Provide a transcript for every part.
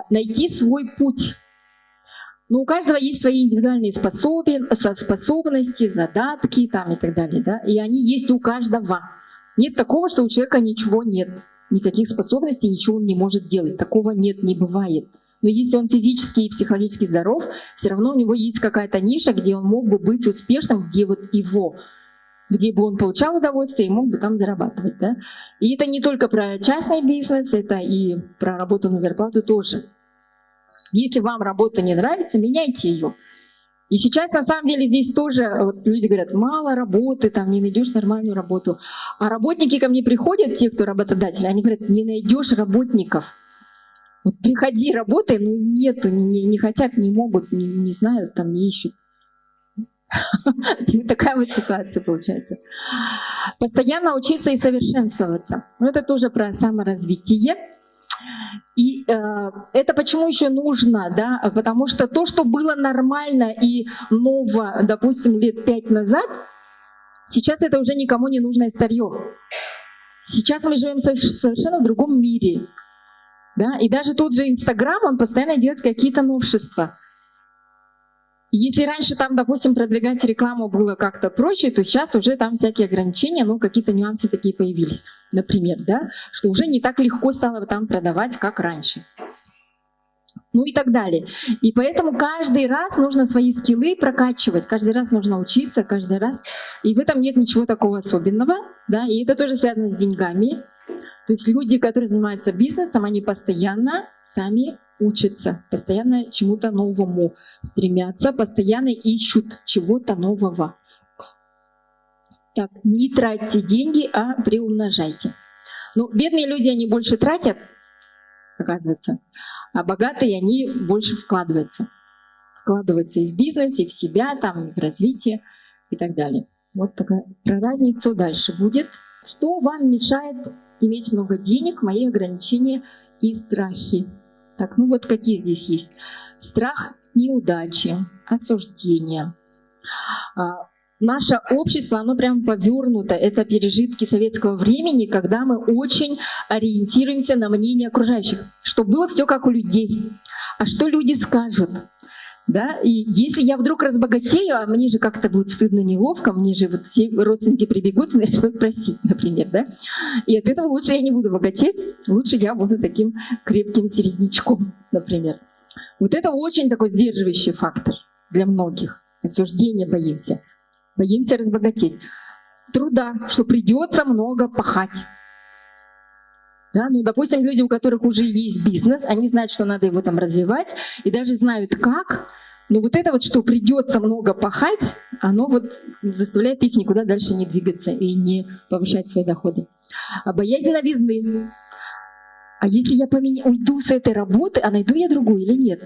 найти свой путь. Но у каждого есть свои индивидуальные способности, задатки там, и так далее. Да? И они есть у каждого. Нет такого, что у человека ничего нет. Никаких способностей, ничего он не может делать. Такого нет, не бывает. Но если он физически и психологически здоров, все равно у него есть какая-то ниша, где он мог бы быть успешным, где вот его, где бы он получал удовольствие и мог бы там зарабатывать. Да? И это не только про частный бизнес, это и про работу на зарплату тоже. Если вам работа не нравится, меняйте ее. И сейчас, на самом деле, здесь тоже вот люди говорят, мало работы, там не найдешь нормальную работу. А работники ко мне приходят, те, кто работодатели, они говорят, не найдешь работников. Вот приходи, работай, но нету, не хотят, не могут, не знают, там не ищут. Такая вот ситуация получается. Постоянно учиться и совершенствоваться. Это тоже про саморазвитие. И это почему еще нужно, да? Потому что то, что было нормально и ново, допустим, лет 5 назад, сейчас это уже никому не нужное старье. Сейчас мы живем совершенно в другом мире. Да? И даже тот же Инстаграм, он постоянно делает какие-то новшества. Если раньше там, допустим, продвигать рекламу было как-то проще, то сейчас уже там всякие ограничения, ну, какие-то нюансы такие появились, например, да, что уже не так легко стало там продавать, как раньше. Ну и так далее. И поэтому каждый раз нужно свои скиллы прокачивать, каждый раз нужно учиться, каждый раз. И в этом нет ничего такого особенного, да, и это тоже связано с деньгами. То есть люди, которые занимаются бизнесом, они постоянно сами учатся, постоянно чему-то новому стремятся, постоянно ищут чего-то нового. Так, не тратьте деньги, а приумножайте. Ну, бедные люди, они больше тратят, оказывается, а богатые, они больше вкладываются. Вкладываются и в бизнес, и в себя, там, и в развитие, и так далее. Вот такая про разницу дальше будет. Что вам мешает иметь много денег, мои ограничения и страхи? Так, ну вот какие здесь есть. Страх неудачи, осуждения. Наше общество, оно прям повернуто. Это пережитки советского времени, когда мы очень ориентируемся на мнение окружающих, чтобы было все как у людей. А что люди скажут? Да? И если я вдруг разбогатею, а мне же как-то будет стыдно, неловко, мне же вот все родственники прибегут и начнут просить, например, да? И от этого лучше я не буду богатеть, лучше я буду таким крепким середнячком, например. Вот это очень такой сдерживающий фактор для многих. Осуждения боимся. Боимся разбогатеть. Труда, что придется много пахать. Да, ну, допустим, люди, у которых уже есть бизнес, они знают, что надо его там развивать, и даже знают как, но вот это вот, что придется много пахать, оно вот заставляет их никуда дальше не двигаться и не повышать свои доходы. А боязнь новизны. А если я уйду с этой работы, а найду я другую или нет?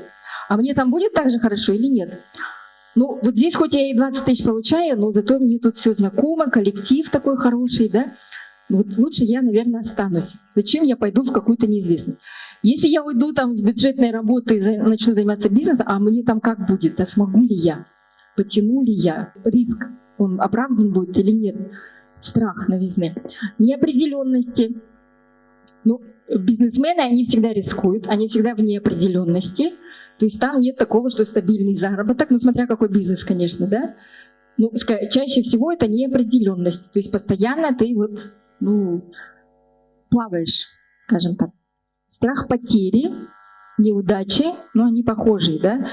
А мне там будет так же хорошо или нет? Ну, вот здесь хоть я и 20 тысяч получаю, но зато мне тут все знакомо, коллектив такой хороший, да? Вот лучше я, наверное, останусь. Зачем я пойду в какую-то неизвестность? Если я уйду там с бюджетной работы и начну заниматься бизнесом, а мне там как будет? А смогу ли я? Потяну ли я? Риск, он оправдан будет или нет? Страх новизны. Неопределенности. Ну, бизнесмены, они всегда рискуют, они всегда в неопределенности. То есть там нет такого, что стабильный заработок, ну, смотря какой бизнес, конечно, да? Ну, чаще всего это неопределенность. То есть постоянно ты вот, ну, плаваешь, скажем так. Страх потери, неудачи, ну, они похожие, да?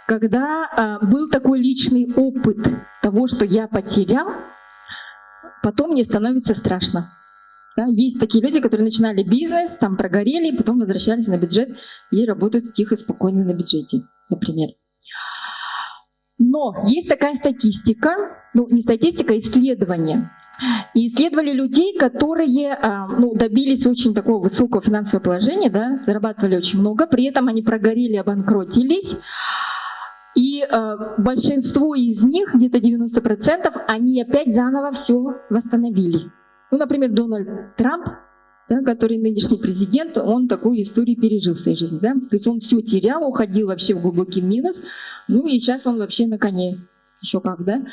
Когда был такой личный опыт того, что я потерял, потом мне становится страшно. Да? Есть такие люди, которые начинали бизнес, там прогорели, потом возвращались на бюджет и работают тихо, спокойно на бюджете, например. Но есть такая статистика, ну не статистика, а исследование. И исследовали людей, которые добились очень такого высокого финансового положения, да, зарабатывали очень много, при этом они прогорели, обанкротились. И большинство из них, где-то 90%, они опять заново все восстановили. Ну, например, Дональд Трамп, да, который нынешний президент, он такую историю пережил в своей жизни. Да? То есть он все терял, уходил вообще в глубокий минус, ну и сейчас он вообще на коне. Еще как, да?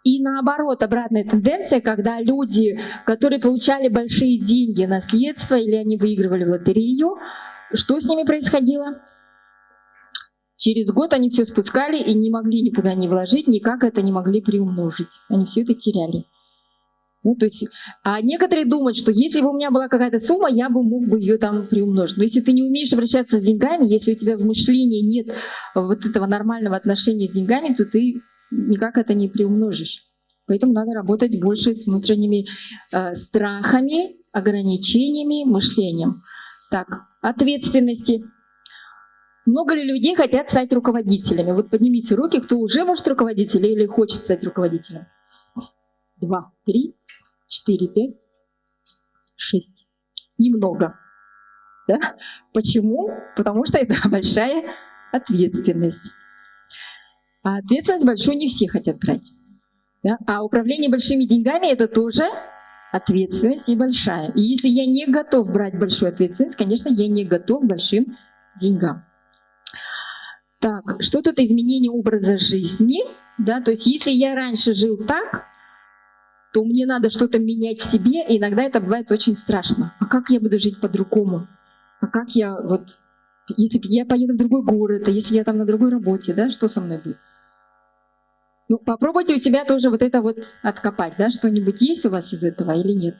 И наоборот, обратная тенденция, когда люди, которые получали большие деньги, наследство, или они выигрывали в лотерею, Что с ними происходило? Через год они все спускали и не могли никуда не вложить, никак это не могли приумножить. Они все это теряли. Ну, то есть, а некоторые думают, что если бы у меня была какая-то сумма, я бы мог бы ее там приумножить. Но если ты не умеешь обращаться с деньгами, если у тебя в мышлении нет вот этого нормального отношения с деньгами, то ты никак это не приумножишь. Поэтому надо работать больше с внутренними страхами, ограничениями, мышлением. Так, ответственности. Много ли людей хотят стать руководителями? Вот поднимите руки, кто уже может руководителем или хочет стать руководителем. 2, 3, 4, 5, 6. Немного. Да? Почему? Потому что это большая ответственность. А ответственность большую не все хотят брать. Да? А управление большими деньгами — это тоже ответственность и большая. И если я не готов брать большую ответственность, конечно, я не готов к большим деньгам. Так, что тут изменение образа жизни? Да? То есть если я раньше жил так, то мне надо что-то менять в себе, и иногда это бывает очень страшно. А как я буду жить по-другому? А как я вот, если я поеду в другой город, а если я там на другой работе, да, что со мной будет? Ну, попробуйте у себя тоже вот это вот откопать, да, что-нибудь есть у вас из этого или нет?